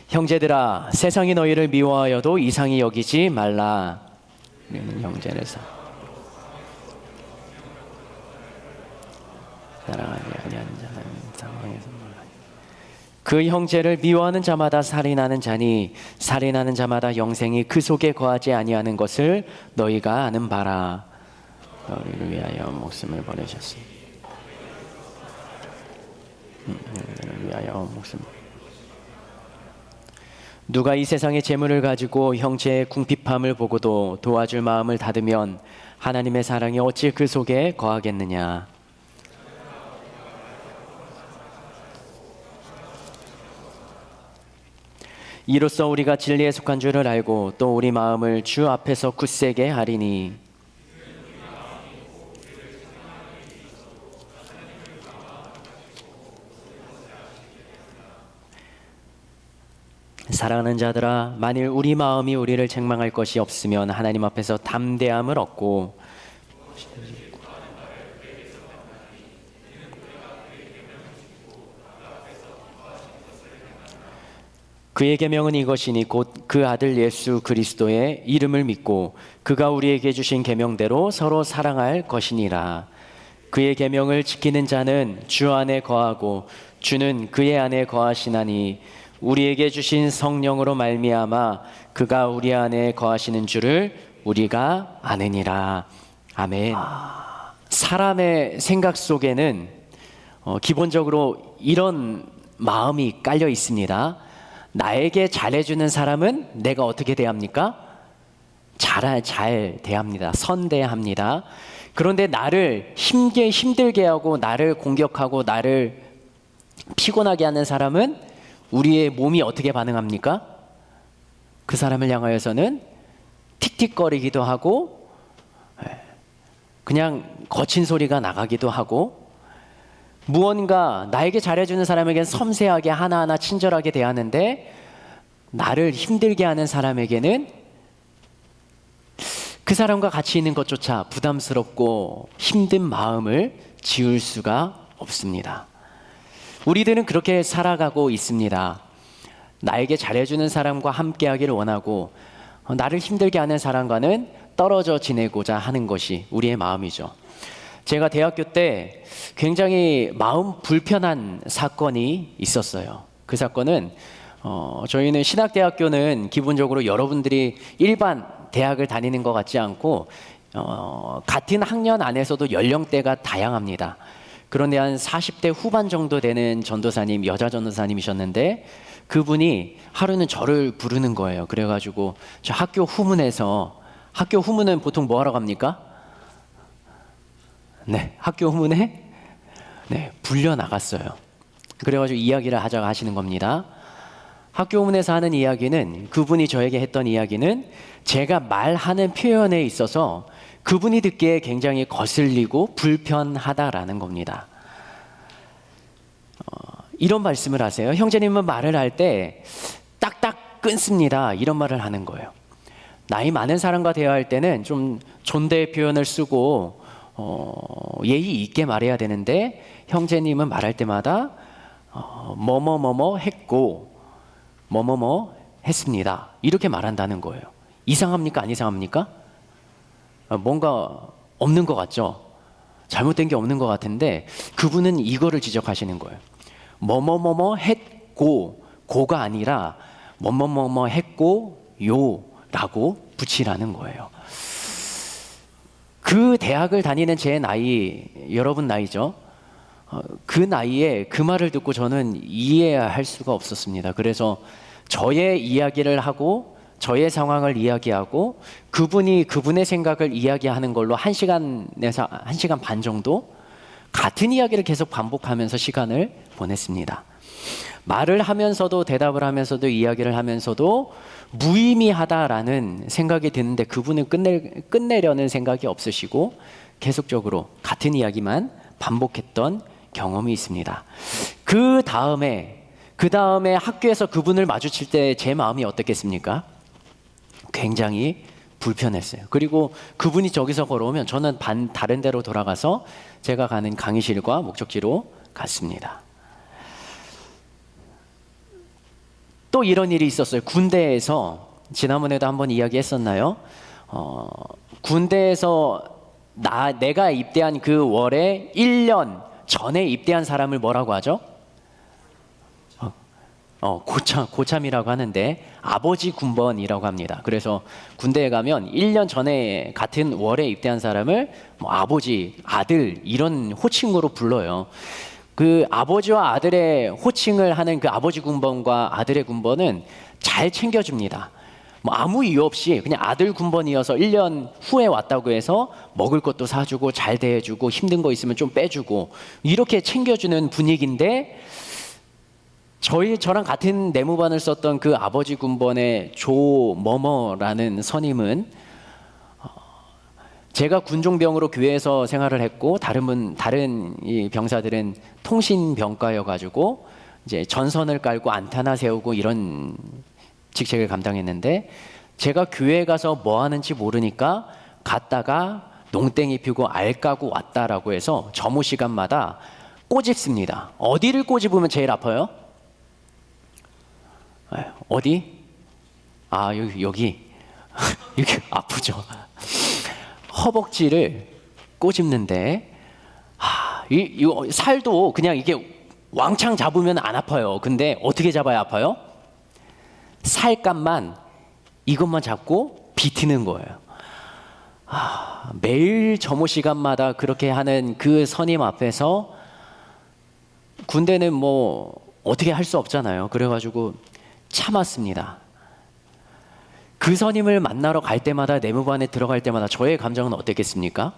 형제들아, 세상이 너희를 미워하여도 이상히 여기지 말라. 우리는 형제를 사랑하지 아니하는 자는 상황에서 그 형제를 미워하는 자마다 살인하는 자니 살인하는 자마다 영생이 그 속에 거하지 아니하는 것을 너희가 아는 바라. 너희를 위하여 목숨을 버리셨으니 너희를 위하여 목숨. 누가 이 세상의 재물을 가지고 형제의 궁핍함을 보고도 도와줄 마음을 닫으면 하나님의 사랑이 어찌 그 속에 거하겠느냐. 이로써 우리가 진리에 속한 줄을 알고 또 우리 마음을 주 앞에서 굳세게 하리니 사랑하는 자들아, 만일 우리 마음이 우리를 책망할 것이 없으면 하나님 앞에서 담대함을 얻고 그의 계명은 이것이니 곧 그 아들 예수 그리스도의 이름을 믿고 그가 우리에게 주신 계명대로 서로 사랑할 것이니라. 그의 계명을 지키는 자는 주 안에 거하고 주는 그의 안에 거하시나니 우리에게 주신 성령으로 말미암아 그가 우리 안에 거하시는 줄을 우리가 아느니라. 아멘. 사람의 생각 속에는 기본적으로 이런 마음이 깔려 있습니다. 나에게 잘해주는 사람은 내가 어떻게 대합니까? 잘 대합니다. 선대합니다. 그런데 나를 힘들게 하고 나를 공격하고 나를 피곤하게 하는 사람은 우리의 몸이 어떻게 반응합니까? 그 사람을 향하여서는 틱틱거리기도 하고 그냥 거친 소리가 나가기도 하고 무언가 나에게 잘해주는 사람에게는 섬세하게 하나하나 친절하게 대하는데 나를 힘들게 하는 사람에게는 그 사람과 같이 있는 것조차 부담스럽고 힘든 마음을 지울 수가 없습니다. 우리들은 그렇게 살아가고 있습니다. 나에게 잘해주는 사람과 함께하기를 원하고 나를 힘들게 하는 사람과는 떨어져 지내고자 하는 것이 우리의 마음이죠. 제가 대학교 때 굉장히 마음 불편한 사건이 있었어요. 그 사건은 저희는 신학대학교는 기본적으로 여러분들이 일반 대학을 다니는 것 같지 않고 같은 학년 안에서도 연령대가 다양합니다. 그런데 한 40대 후반 정도 되는 전도사님, 여자 전도사님이셨는데 그분이 하루는 저를 부르는 거예요. 그래가지고 저 학교 후문은 보통 뭐 하러 갑니까? 네, 학교 후문에 불려 나갔어요. 그래가지고 이야기를 하자고 하시는 겁니다. 학교 후문에서 하는 이야기는 그분이 저에게 했던 이야기는 제가 말하는 표현에 있어서 그분이 듣기에 굉장히 거슬리고 불편하다라는 겁니다. 이런 말씀을 하세요. 형제님은 말을 할 때 딱딱 끊습니다. 이런 말을 하는 거예요. 나이 많은 사람과 대화할 때는 좀 존대 표현을 쓰고 예의 있게 말해야 되는데 형제님은 말할 때마다 뭐뭐뭐뭐 했고 뭐뭐뭐 했습니다. 이렇게 말한다는 거예요. 이상합니까? 안 이상합니까? 뭔가 없는 것 같죠? 잘못된 게 없는 것 같은데 그분은 이거를 지적하시는 거예요. 뭐뭐뭐뭐 했고 고가 아니라 뭐뭐뭐뭐 했고 요라고 붙이라는 거예요. 그 대학을 다니는 제 나이, 여러분 나이죠? 그 나이에 그 말을 듣고 저는 이해할 수가 없었습니다. 그래서 저의 이야기를 하고 저의 상황을 이야기하고 그분이 그분의 생각을 이야기하는 걸로 1시간에서 1시간 반 정도 같은 이야기를 계속 반복하면서 시간을 보냈습니다. 말을 하면서도 대답을 하면서도 이야기를 하면서도 무의미하다라는 생각이 드는데 그분은 끝내려는 생각이 없으시고 계속적으로 같은 이야기만 반복했던 경험이 있습니다. 그 다음에 학교에서 그분을 마주칠 때 제 마음이 어떻겠습니까? 굉장히 불편했어요. 그리고 그분이 저기서 걸어오면 저는 다른 데로 돌아가서 제가 가는 강의실과 목적지로 갔습니다. 또 이런 일이 있었어요. 군대에서 지난번에도 한번 이야기했었나요? 군대에서 내가 입대한 그 월에 1년 전에 입대한 사람을 뭐라고 하죠? 고참이라고 하는데 아버지 군번이라고 합니다. 그래서 군대에 가면 1년 전에 같은 월에 입대한 사람을 뭐 아버지, 아들 이런 호칭으로 불러요. 그 아버지와 아들의 호칭을 하는 그 아버지 군번과 아들의 군번은 잘 챙겨줍니다. 뭐 아무 이유 없이 그냥 아들 군번이어서 1년 후에 왔다고 해서 먹을 것도 사주고 잘 대해주고 힘든 거 있으면 좀 빼주고 이렇게 챙겨주는 분위기인데 저랑 같은 내무반을 썼던 그 아버지 군번의 조머머라는 선임은 제가 군종병으로 교회에서 생활을 했고 다른 이 병사들은 통신병과여 가지고 이제 전선을 깔고 안테나 세우고 이런 직책을 감당했는데 제가 교회에 가서 뭐 하는지 모르니까 갔다가 농땡이 피고 알 까고 왔다라고 해서 점호 시간마다 꼬집습니다. 어디를 꼬집으면 제일 아파요? 어디? 여기 여기 아프죠. 허벅지를 꼬집는데 이 살도 그냥 이게 왕창 잡으면 안 아파요. 근데 어떻게 잡아야 아파요? 살감만 이것만 잡고 비트는 거예요. 매일 점호 시간마다 그렇게 하는 그 선임 앞에서 군대는 뭐 어떻게 할 수 없잖아요. 그래가지고 참았습니다. 그 선임을 만나러 갈 때마다 내무반에 들어갈 때마다 저의 감정은 어땠겠습니까?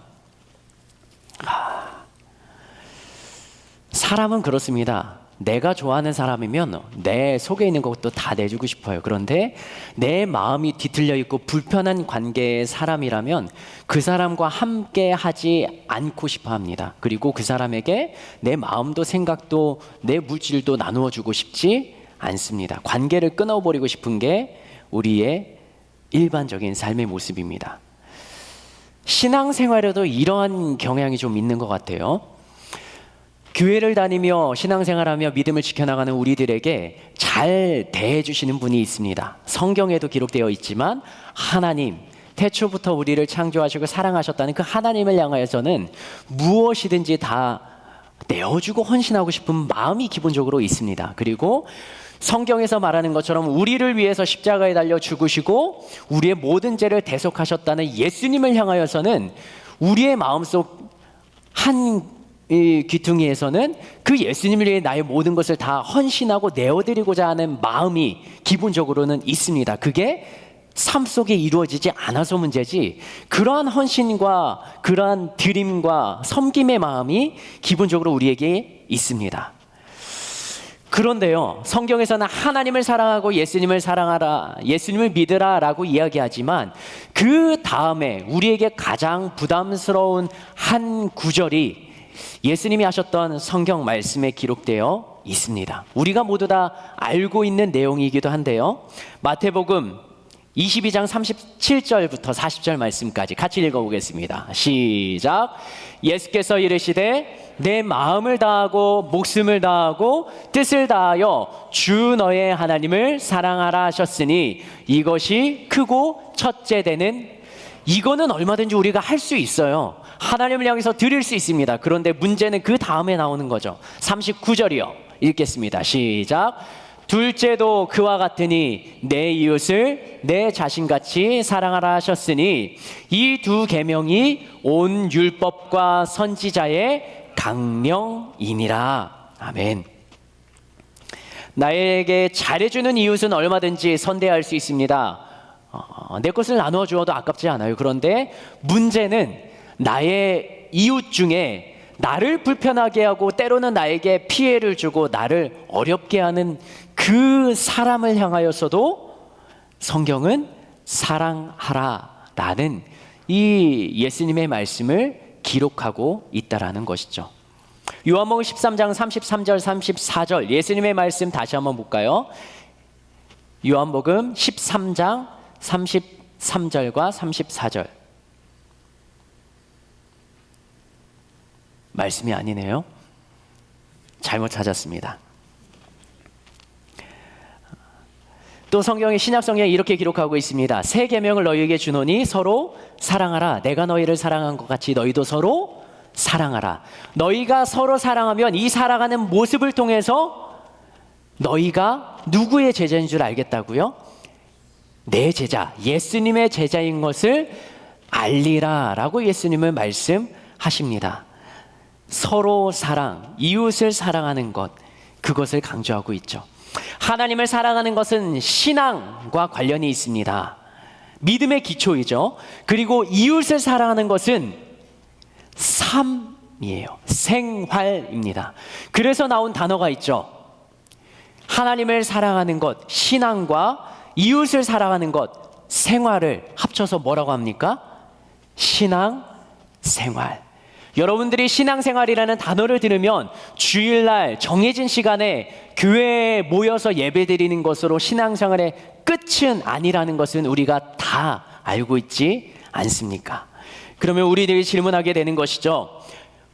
사람은 그렇습니다. 내가 좋아하는 사람이면 내 속에 있는 것도 다 내주고 싶어요. 그런데 내 마음이 뒤틀려 있고 불편한 관계의 사람이라면 그 사람과 함께 하지 않고 싶어 합니다. 그리고 그 사람에게 내 마음도 생각도 내 물질도 나누어 주고 싶지 않습니다. 관계를 끊어버리고 싶은 게 우리의 일반적인 삶의 모습입니다. 신앙생활에도 이러한 경향이 좀 있는 것 같아요. 교회를 다니며 신앙생활하며 믿음을 지켜나가는 우리들에게 잘 대해주시는 분이 있습니다. 성경에도 기록되어 있지만 하나님, 태초부터 우리를 창조하시고 사랑하셨다는 그 하나님을 향하여서는 무엇이든지 다 내어주고 헌신하고 싶은 마음이 기본적으로 있습니다. 그리고 성경에서 말하는 것처럼 우리를 위해서 십자가에 달려 죽으시고 우리의 모든 죄를 대속하셨다는 예수님을 향하여서는 우리의 마음속 한 귀퉁이에서는 그 예수님을 위해 나의 모든 것을 다 헌신하고 내어드리고자 하는 마음이 기본적으로는 있습니다. 그게 삶 속에 이루어지지 않아서 문제지, 그러한 헌신과 그러한 드림과 섬김의 마음이 기본적으로 우리에게 있습니다. 그런데요, 성경에서는 하나님을 사랑하고 예수님을 사랑하라, 예수님을 믿으라 라고 이야기하지만 그 다음에 우리에게 가장 부담스러운 한 구절이 예수님이 하셨던 성경 말씀에 기록되어 있습니다. 우리가 모두 다 알고 있는 내용이기도 한데요, 마태복음 22장 37절부터 40절 말씀까지 같이 읽어보겠습니다. 시작. 예수께서 이르시되 내 마음을 다하고 목숨을 다하고 뜻을 다하여 주 너의 하나님을 사랑하라 하셨으니 이것이 크고 첫째 되는, 이거는 얼마든지 우리가 할 수 있어요. 하나님을 향해서 드릴 수 있습니다. 그런데 문제는 그 다음에 나오는 거죠. 39절이요. 읽겠습니다. 시작. 둘째도 그와 같으니 내 이웃을 내 자신같이 사랑하라 하셨으니 이 두 계명이 온 율법과 선지자의 강령이니라. 아멘. 나에게 잘해주는 이웃은 얼마든지 선대할 수 있습니다. 내 것을 나누어 주어도 아깝지 않아요. 그런데 문제는 나의 이웃 중에 나를 불편하게 하고 때로는 나에게 피해를 주고 나를 어렵게 하는 그 사람을 향하여서도 성경은 사랑하라라는 이 예수님의 말씀을 기록하고 있다라는 것이죠. 요한복음 13장 33절 34절 예수님의 말씀 다시 한번 볼까요? 요한복음 13장 33절과 34절. 말씀이 아니네요. 잘못 찾았습니다. 또 성경의 신약 성경에 이렇게 기록하고 있습니다. 새 계명을 너희에게 주노니 서로 사랑하라. 내가 너희를 사랑한 것 같이 너희도 서로 사랑하라. 너희가 서로 사랑하면 이 사랑하는 모습을 통해서 너희가 누구의 제자인 줄 알겠다고요? 내 제자, 예수님의 제자인 것을 알리라 라고 예수님은 말씀하십니다. 서로 사랑, 이웃을 사랑하는 것, 그것을 강조하고 있죠. 하나님을 사랑하는 것은 신앙과 관련이 있습니다. 믿음의 기초이죠. 그리고 이웃을 사랑하는 것은 삶이에요. 생활입니다. 그래서 나온 단어가 있죠. 하나님을 사랑하는 것, 신앙과 이웃을 사랑하는 것, 생활을 합쳐서 뭐라고 합니까? 신앙 생활. 여러분들이 신앙생활이라는 단어를 들으면 주일날 정해진 시간에 교회에 모여서 예배드리는 것으로 신앙생활의 끝은 아니라는 것은 우리가 다 알고 있지 않습니까? 그러면 우리들이 질문하게 되는 것이죠.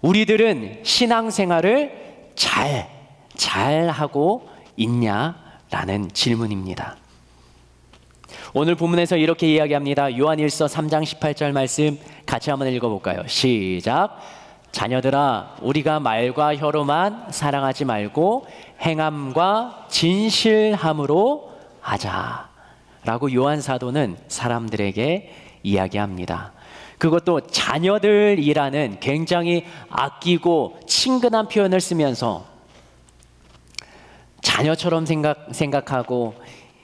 우리들은 신앙생활을 잘 하고 있냐라는 질문입니다. 오늘 본문에서 이렇게 이야기합니다. 요한일서 3장 18절 말씀 같이 한번 읽어볼까요? 시작. 자녀들아, 우리가 말과 혀로만 사랑하지 말고 행함과 진실함으로 하자 라고 요한 사도는 사람들에게 이야기합니다. 그것도 자녀들이라는 굉장히 아끼고 친근한 표현을 쓰면서 자녀처럼 생각하고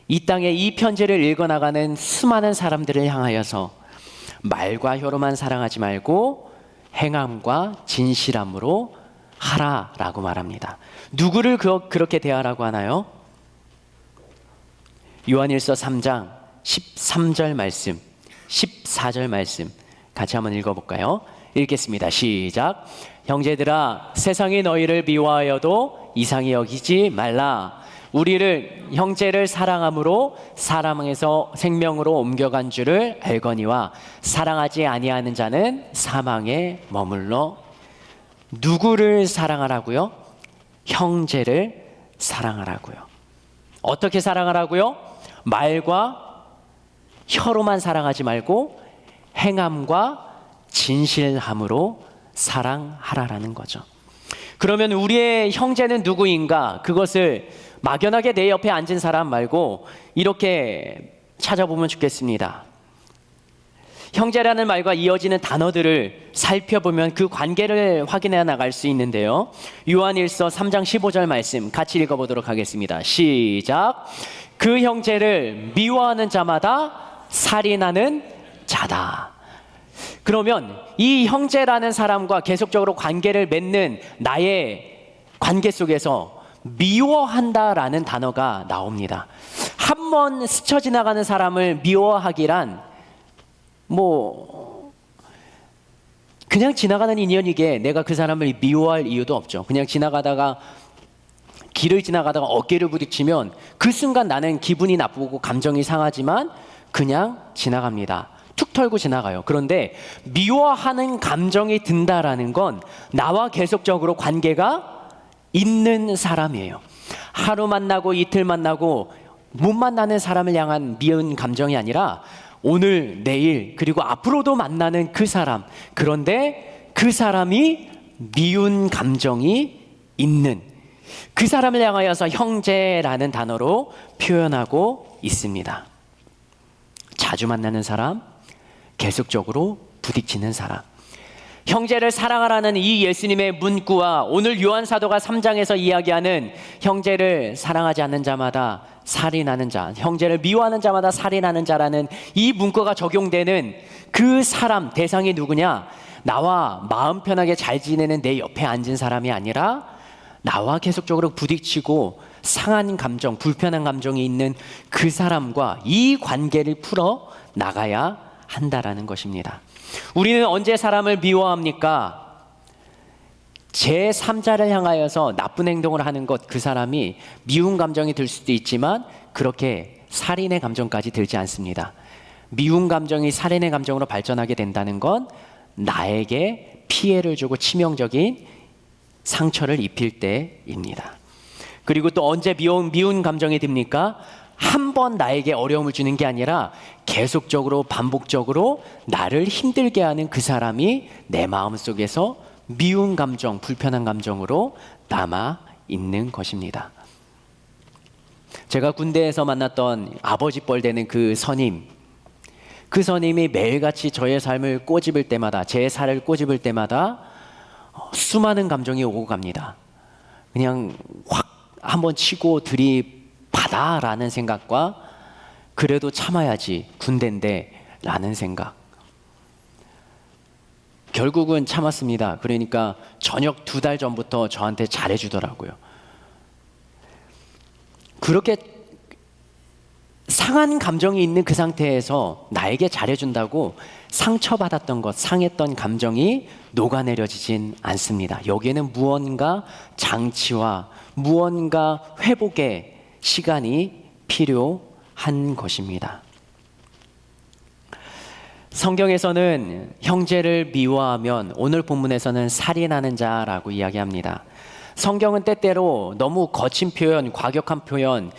이 땅에 이 편지를 읽어나가는 수많은 사람들을 향하여서 말과 혀로만 사랑하지 말고 행함과 진실함으로 하라라고 말합니다. 누구를 그렇게 대하라고 하나요? 요한일서 3장 13절 말씀, 14절 말씀 같이 한번 읽어볼까요? 읽겠습니다. 시작. 형제들아, 세상이 너희를 미워하여도 이상히 여기지 말라. 우리를 형제를 사랑함으로 사망에서 생명으로 옮겨간 줄을 알거니와 사랑하지 아니하는 자는 사망에 머물러. 누구를 사랑하라고요? 형제를 사랑하라고요. 어떻게 사랑하라고요? 말과 혀로만 사랑하지 말고 행함과 진실함으로 사랑하라라는 거죠. 그러면 우리의 형제는 누구인가? 그것을 막연하게 내 옆에 앉은 사람 말고 이렇게 찾아보면 좋겠습니다. 형제라는 말과 이어지는 단어들을 살펴보면 그 관계를 확인해 나갈 수 있는데요. 요한일서 3장 15절 말씀 같이 읽어보도록 하겠습니다. 시작. 그 형제를 미워하는 자마다 살인하는 자다. 그러면 이 형제라는 사람과 계속적으로 관계를 맺는 나의 관계 속에서 미워한다라는 단어가 나옵니다. 한 번 스쳐 지나가는 사람을 미워하기란 그냥 지나가는 인연이기에 내가 그 사람을 미워할 이유도 없죠. 그냥 길을 지나가다가 어깨를 부딪히면 그 순간 나는 기분이 나쁘고 감정이 상하지만 그냥 지나갑니다. 툭 털고 지나가요. 그런데 미워하는 감정이 든다라는 건 나와 계속적으로 관계가 있는 사람이에요. 하루 만나고 이틀 만나고 못 만나는 사람을 향한 미운 감정이 아니라 오늘, 내일, 그리고 앞으로도 만나는 그 사람. 그런데 그 사람이 미운 감정이 있는 그 사람을 향하여서 형제라는 단어로 표현하고 있습니다. 자주 만나는 사람, 계속적으로 부딪히는 사람. 형제를 사랑하라는 이 예수님의 문구와 오늘 요한 사도가 3장에서 이야기하는 형제를 사랑하지 않는 자마다 살인하는 자, 형제를 미워하는 자마다 살인하는 자라는 이 문구가 적용되는 그 사람, 대상이 누구냐? 나와 마음 편하게 잘 지내는 내 옆에 앉은 사람이 아니라 나와 계속적으로 부딪히고 상한 감정, 불편한 감정이 있는 그 사람과 이 관계를 풀어 나가야 한다라는 것입니다. 우리는 언제 사람을 미워합니까? 제3자를 향하여서 나쁜 행동을 하는 것, 그 사람이 미운 감정이 들 수도 있지만 그렇게 살인의 감정까지 들지 않습니다. 미운 감정이 살인의 감정으로 발전하게 된다는 건 나에게 피해를 주고 치명적인 상처를 입힐 때입니다. 그리고 또 언제 미운 감정이 듭니까? 한 번 나에게 어려움을 주는 게 아니라 계속적으로 반복적으로 나를 힘들게 하는 그 사람이 내 마음속에서 미운 감정, 불편한 감정으로 남아 있는 것입니다. 제가 군대에서 만났던 아버지 뻘 되는 그 선임이 매일같이 저의 삶을 꼬집을 때마다, 제 살을 꼬집을 때마다 수많은 감정이 오고 갑니다. 그냥 확 한번 치고 들이받아라는 생각과 그래도 참아야지 군대인데 라는 생각. 결국은 참았습니다. 그러니까 저녁 2달 전부터 저한테 잘해주더라고요. 그렇게 상한 감정이 있는 그 상태에서 나에게 잘해준다고 상처받았던 것, 상했던 감정이 녹아내려지진 않습니다. 여기에는 무언가 장치와 무언가 회복의 시간이 필요한 것입니다. 성경에서는 형제를 미워하면 오늘 본문에서는 살인하는 자라고 이야기합니다. 성경은 때때로 너무 거친 표현, 과격한 표현,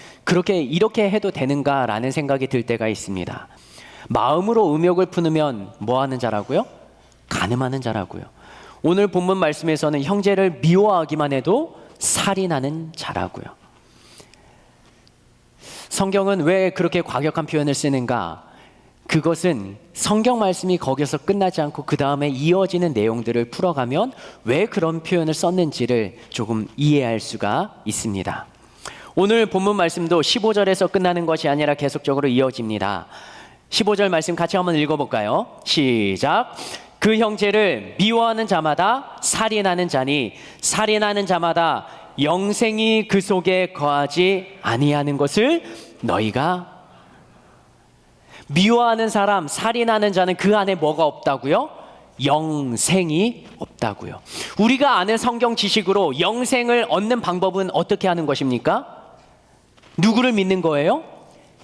이렇게 해도 되는가라는 생각이 들 때가 있습니다. 마음으로 음욕을 품으면 뭐 하는 자라고요? 간음하는 자라고요. 오늘 본문 말씀에서는 형제를 미워하기만 해도 살인하는 자라고요. 성경은 왜 그렇게 과격한 표현을 쓰는가? 그것은 성경 말씀이 거기서 끝나지 않고 그 다음에 이어지는 내용들을 풀어가면 왜 그런 표현을 썼는지를 조금 이해할 수가 있습니다. 오늘 본문 말씀도 15절에서 끝나는 것이 아니라 계속적으로 이어집니다. 15절 말씀 같이 한번 읽어볼까요? 시작. 그 형제를 미워하는 자마다 살인하는 자니 살인하는 자마다 영생이 그 속에 거하지 아니하는 것을 너희가 미워하는 사람, 살인하는 자는 그 안에 뭐가 없다고요? 영생이 없다고요. 우리가 아는 성경 지식으로 영생을 얻는 방법은 어떻게 하는 것입니까? 누구를 믿는 거예요?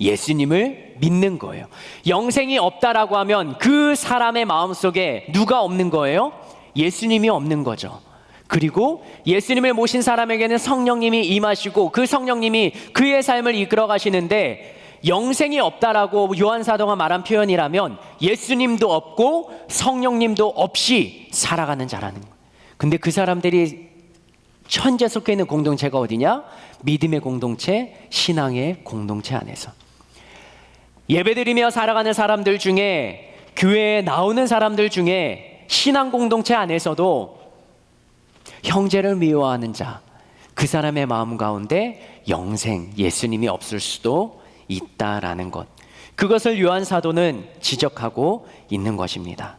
예수님을 믿는 거예요. 영생이 없다라고 하면 그 사람의 마음속에 누가 없는 거예요? 예수님이 없는 거죠. 그리고 예수님을 모신 사람에게는 성령님이 임하시고 그 성령님이 그의 삶을 이끌어 가시는데 영생이 없다라고 요한 사도가 말한 표현이라면 예수님도 없고 성령님도 없이 살아가는 자라는 거예요. 근데 그 사람들이 현재 속해 있는 공동체가 어디냐? 믿음의 공동체, 신앙의 공동체 안에서. 예배드리며 살아가는 사람들 중에, 교회에 나오는 사람들 중에 신앙 공동체 안에서도 형제를 미워하는 자, 그 사람의 마음 가운데 영생, 예수님이 없을 수도 있다라는 것, 그것을 요한 사도는 지적하고 있는 것입니다.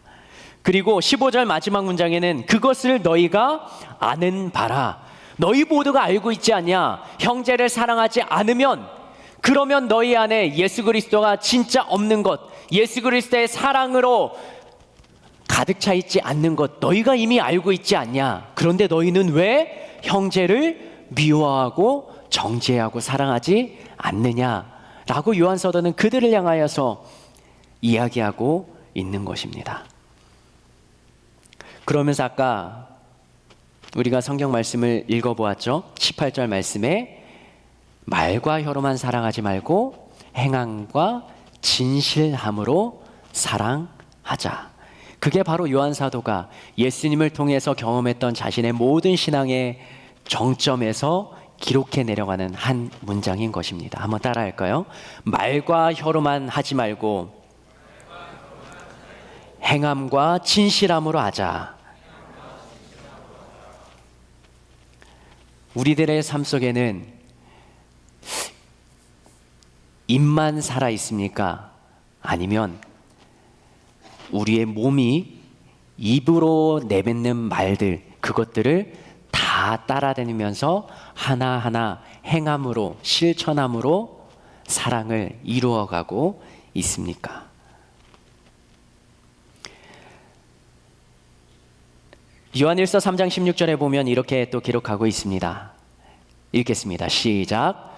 그리고 15절 마지막 문장에는 그것을 너희가 아는 바라. 너희 모두가 알고 있지 않냐? 형제를 사랑하지 않으면, 그러면 너희 안에 예수 그리스도가 진짜 없는 것, 예수 그리스도의 사랑으로 가득 차 있지 않는 것 너희가 이미 알고 있지 않냐? 그런데 너희는 왜 형제를 미워하고 정죄하고 사랑하지 않느냐? 라고 요한 사도는 그들을 향하여서 이야기하고 있는 것입니다. 그러면서 아까 우리가 성경 말씀을 읽어보았죠. 18절 말씀에 말과 혀로만 사랑하지 말고 행함과 진실함으로 사랑하자. 그게 바로 요한 사도가 예수님을 통해서 경험했던 자신의 모든 신앙의 정점에서 기록해 내려가는 한 문장인 것입니다. 한번 따라 할까요? 말과 혀로만 하지 말고 행함과 진실함으로 하자. 우리들의 삶 속에는 입만 살아 있습니까? 아니면 우리의 몸이 입으로 내뱉는 말들, 그것들을 다 따라다니면서 하나하나 행함으로, 실천함으로 사랑을 이루어가고 있습니까? 요한일서 3장 16절에 보면 이렇게 또 기록하고 있습니다. 읽겠습니다. 시작.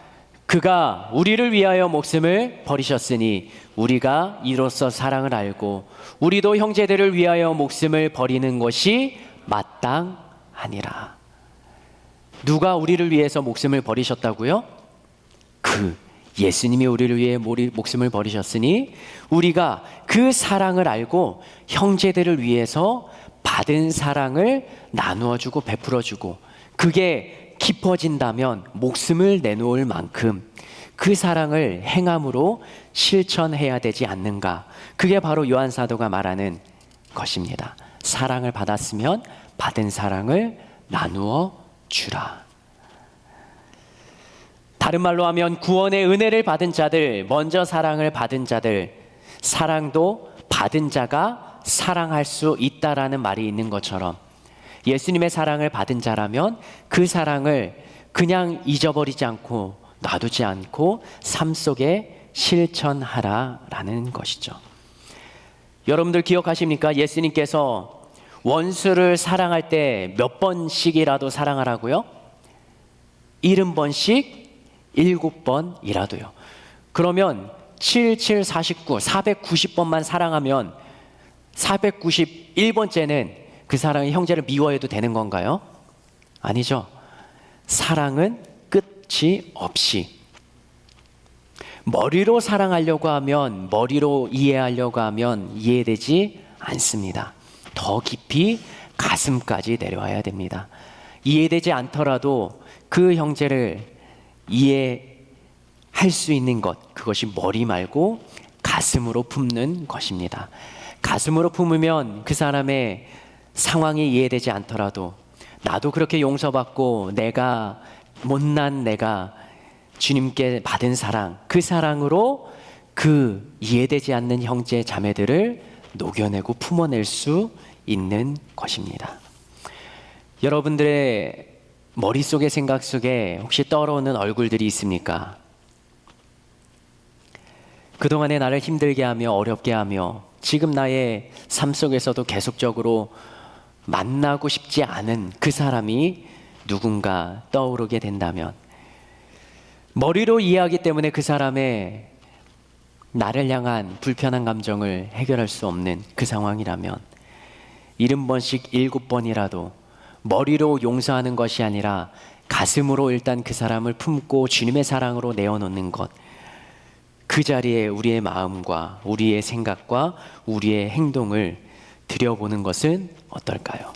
그가 우리를 위하여 목숨을 버리셨으니 우리가 이로써 사랑을 알고 우리도 형제들을 위하여 목숨을 버리는 것이 마땅하니라. 누가 우리를 위해서 목숨을 버리셨다고요? 그 예수님이 우리를 위해 목숨을 버리셨으니 우리가 그 사랑을 알고 형제들을 위해서 받은 사랑을 나누어주고 베풀어주고 그게 깊어진다면 목숨을 내놓을 만큼 그 사랑을 행함으로 실천해야 되지 않는가. 그게 바로 요한 사도가 말하는 것입니다. 사랑을 받았으면 받은 사랑을 나누어 주라. 다른 말로 하면 구원의 은혜를 받은 자들, 먼저 사랑을 받은 자들, 사랑도 받은 자가 사랑할 수 있다라는 말이 있는 것처럼 예수님의 사랑을 받은 자라면 그 사랑을 그냥 잊어버리지 않고 놔두지 않고 삶 속에 실천하라라는 것이죠. 여러분들 기억하십니까? 예수님께서 원수를 사랑할 때 몇 번씩이라도 사랑하라고요? 70번씩 7번이라도요. 그러면 7, 7, 49, 490번만 사랑하면 491번째는 그 사랑의 형제를 미워해도 되는 건가요? 아니죠. 사랑은 끝이 없이 머리로 사랑하려고 하면, 머리로 이해하려고 하면 이해되지 않습니다. 더 깊이 가슴까지 내려와야 됩니다. 이해되지 않더라도 그 형제를 이해할 수 있는 것, 그것이 머리 말고 가슴으로 품는 것입니다. 가슴으로 품으면 그 사람의 상황이 이해되지 않더라도 나도 그렇게 용서받고 내가 못난 내가 주님께 받은 사랑, 그 사랑으로 그 이해되지 않는 형제 자매들을 녹여내고 품어낼 수 있는 것입니다. 여러분들의 머릿속의 생각 속에 혹시 떠오르는 얼굴들이 있습니까? 그동안에 나를 힘들게 하며 어렵게 하며 지금 나의 삶 속에서도 계속적으로 만나고 싶지 않은 그 사람이 누군가 떠오르게 된다면, 머리로 이해하기 때문에 그 사람의 나를 향한 불편한 감정을 해결할 수 없는 그 상황이라면 70번씩 7번이라도 머리로 용서하는 것이 아니라 가슴으로 일단 그 사람을 품고 주님의 사랑으로 내어놓는 것, 그 자리에 우리의 마음과 우리의 생각과 우리의 행동을 들여보는 것은 어떨까요?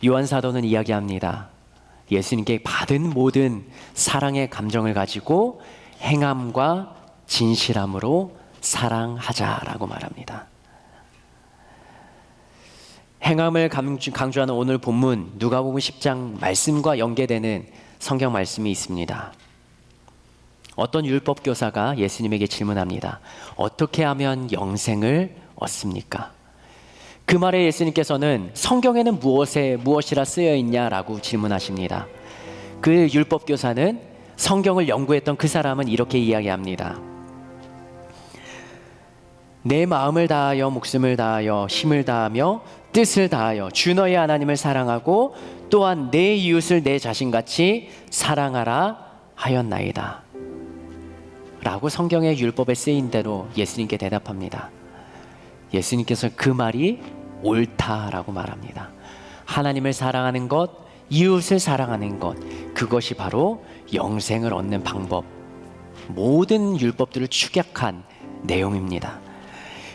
요한 사도는 이야기합니다. 예수님께 받은 모든 사랑의 감정을 가지고 행함과 진실함으로 사랑하자라고 말합니다. 행함을 강조하는 오늘 본문 누가복음 10장 말씀과 연계되는 성경 말씀이 있습니다. 어떤 율법 교사가 예수님에게 질문합니다. 어떻게 하면 영생을 얻습니까? 그 말에 예수님께서는 성경에는 무엇이라 쓰여 있냐라고 질문하십니다. 그 율법 교사는 성경을 연구했던 그 사람은 이렇게 이야기합니다. 내 마음을 다하여 목숨을 다하여 힘을 다하며 뜻을 다하여 주 너의 하나님을 사랑하고 또한 내 이웃을 내 자신같이 사랑하라 하였나이다 라고 성경의 율법에 쓰인 대로 예수님께 대답합니다. 예수님께서 그 말이 옳다라고 말합니다. 하나님을 사랑하는 것, 이웃을 사랑하는 것, 그것이 바로 영생을 얻는 방법, 모든 율법들을 축약한 내용입니다.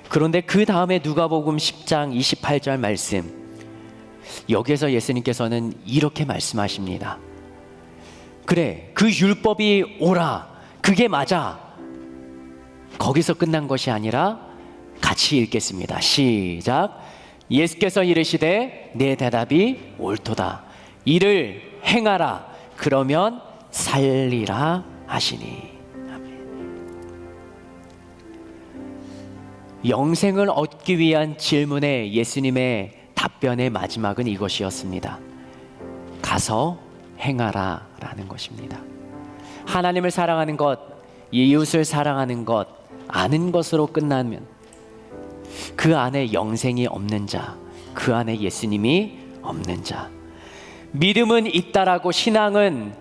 그런데 그 다음에 누가복음 10장 28절 말씀, 여기에서 예수님께서는 이렇게 말씀하십니다. 그래, 그 율법이 옳아, 그게 맞아. 거기서 끝난 것이 아니라 같이 읽겠습니다. 시작. 예수께서 이르시되 내 대답이 옳도다. 이를 행하라. 그러면 살리라 하시니. 영생을 얻기 위한 질문에 예수님의 답변의 마지막은 이것이었습니다. 가서 행하라 라는 것입니다. 하나님을 사랑하는 것, 이웃을 사랑하는 것, 아는 것으로 끝나면 그 안에 영생이 없는 자, 그 안에 예수님이 없는 자. 믿음은 있다라고 신앙은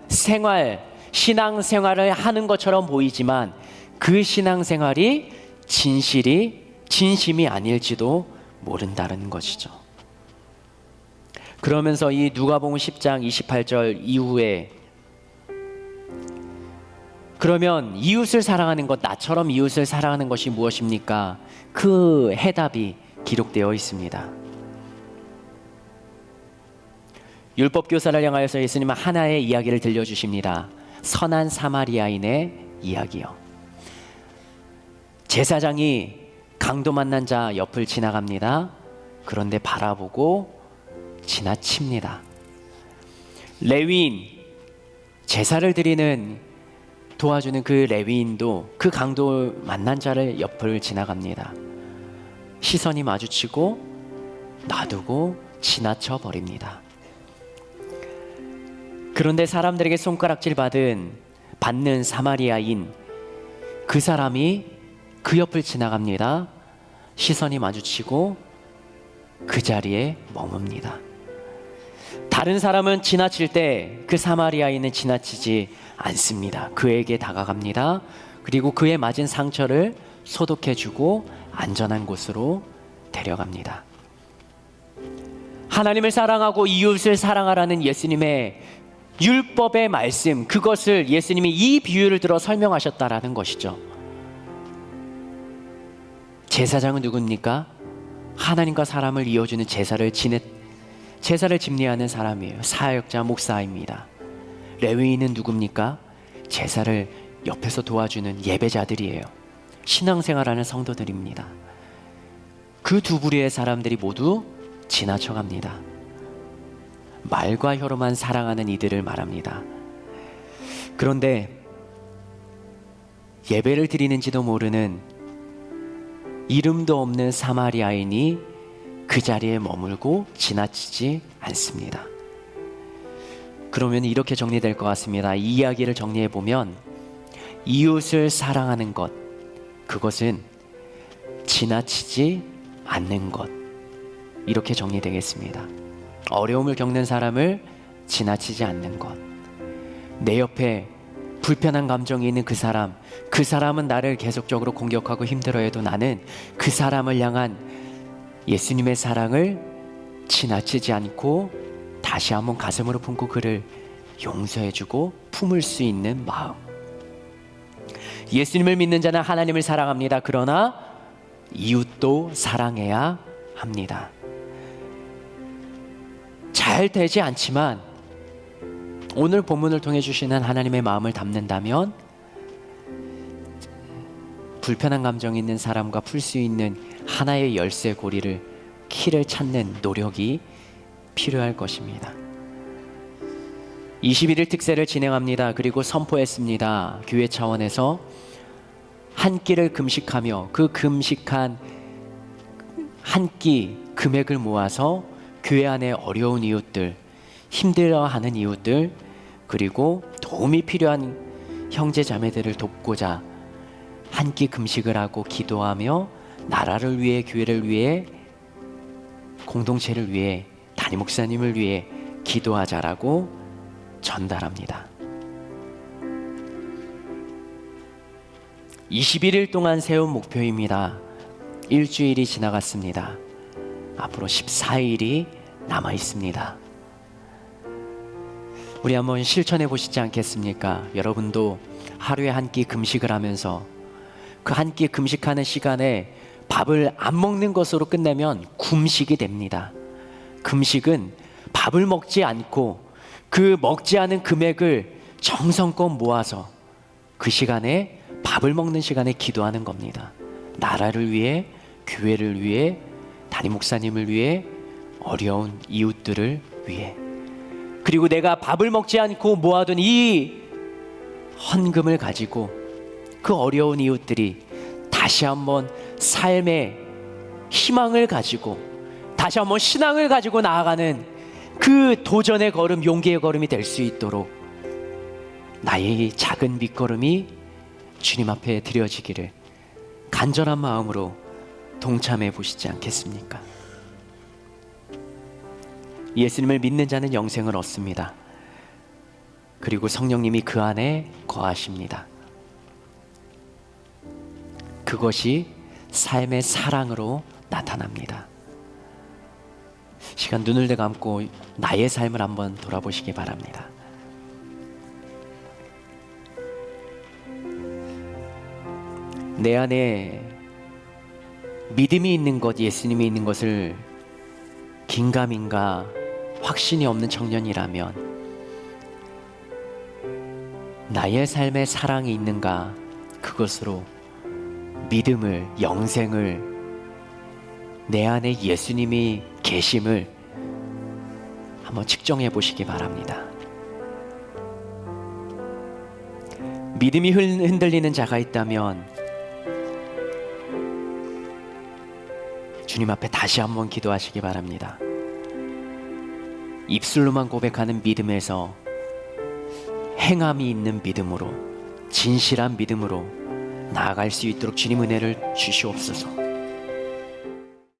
신앙생활을 하는 것처럼 보이지만 그 신앙생활이 진심이 아닐지도 모른다는 것이죠. 그러면서 이 누가복음 10장 28절 이후에 그러면 이웃을 사랑하는 것, 나처럼 이웃을 사랑하는 것이 무엇입니까? 그 해답이 기록되어 있습니다. 율법교사를 향하여서 예수님은 하나의 이야기를 들려주십니다. 선한 사마리아인의 이야기요. 제사장이 강도 만난 자 옆을 지나갑니다. 그런데 바라보고 지나칩니다. 레위인, 제사를 드리는 도와주는 그 레위인도 그 강도 만난 자를 옆을 지나갑니다. 시선이 마주치고 놔두고 지나쳐 버립니다. 그런데 사람들에게 손가락질 받는 사마리아인, 그 사람이 그 옆을 지나갑니다. 시선이 마주치고 그 자리에 머뭅니다. 다른 사람은 지나칠 때 그 사마리아인은 지나치지 않습니다. 그에게 다가갑니다. 그리고 그의 맞은 상처를 소독해주고 안전한 곳으로 데려갑니다. 하나님을 사랑하고 이웃을 사랑하라는 예수님의 율법의 말씀, 그것을 예수님이 이 비유를 들어 설명하셨다라는 것이죠. 제사장은 누굽니까? 하나님과 사람을 이어주는 제사를 집례하는 사람이에요. 사역자, 목사입니다. 레위인은 누굽니까? 제사를 옆에서 도와주는 예배자들이에요. 신앙생활하는 성도들입니다. 그 두 부류의 사람들이 모두 지나쳐갑니다. 말과 혀로만 사랑하는 이들을 말합니다. 그런데 예배를 드리는지도 모르는 이름도 없는 사마리아인이 그 자리에 머물고 지나치지 않습니다. 그러면 이렇게 정리될 것 같습니다. 이 이야기를 정리해 보면 이웃을 사랑하는 것, 그것은 지나치지 않는 것, 이렇게 정리되겠습니다. 어려움을 겪는 사람을 지나치지 않는 것, 내 옆에 불편한 감정이 있는 그 사람은 나를 계속적으로 공격하고 힘들어해도 나는 그 사람을 향한 예수님의 사랑을 지나치지 않고 다시 한번 가슴으로 품고 그를 용서해주고 품을 수 있는 마음. 예수님을 믿는 자는 하나님을 사랑합니다. 그러나 이웃도 사랑해야 합니다. 잘 되지 않지만 오늘 본문을 통해 주시는 하나님의 마음을 담는다면 불편한 감정이 있는 사람과 풀 수 있는 하나의 열쇠 고리를, 키를 찾는 노력이 필요할 것입니다. 21일 특세를 진행합니다. 그리고 선포했습니다. 교회 차원에서 한 끼를 금식하며 그 금식한 한 끼 금액을 모아서 교회 안에 어려운 이웃들, 힘들어하는 이웃들, 그리고 도움이 필요한 형제 자매들을 돕고자 한 끼 금식을 하고 기도하며 나라를 위해, 교회를 위해, 공동체를 위해, 담임 목사님을 위해 기도하자라고 전달합니다. 21일 동안 세운 목표입니다. 일주일이 지나갔습니다. 앞으로 14일이 남아 있습니다. 우리 한번 실천해 보시지 않겠습니까? 여러분도 하루에 한 끼 금식을 하면서 그 한 끼 금식하는 시간에 밥을 안 먹는 것으로 끝내면 금식이 됩니다. 금식은 밥을 먹지 않고 그 먹지 않은 금액을 정성껏 모아서 그 시간에 밥을 먹는 시간에 기도하는 겁니다. 나라를 위해, 교회를 위해, 담임 목사님을 위해, 어려운 이웃들을 위해. 그리고 내가 밥을 먹지 않고 모아둔 이 헌금을 가지고 그 어려운 이웃들이 다시 한번 삶의 희망을 가지고 다시 한번 신앙을 가지고 나아가는 그 도전의 걸음, 용기의 걸음이 될 수 있도록 나의 작은 밑걸음이 주님 앞에 드려지기를 간절한 마음으로 동참해 보시지 않겠습니까? 예수님을 믿는 자는 영생을 얻습니다. 그리고 성령님이 그 안에 거하십니다. 그것이 삶의 사랑으로 나타납니다. 시간 눈을 감고 나의 삶을 한번 돌아보시기 바랍니다. 내 안에 믿음이 있는 것, 예수님이 있는 것을 긴가민가 확신이 없는 청년이라면 나의 삶에 사랑이 있는가, 그것으로 믿음을, 영생을, 내 안에 예수님이 계심을 한번 측정해 보시기 바랍니다. 믿음이 흔들리는 자가 있다면 주님 앞에 다시 한번 기도하시기 바랍니다. 입술로만 고백하는 믿음에서 행함이 있는 믿음으로, 진실한 믿음으로 나아갈 수 있도록 주님 은혜를 주시옵소서.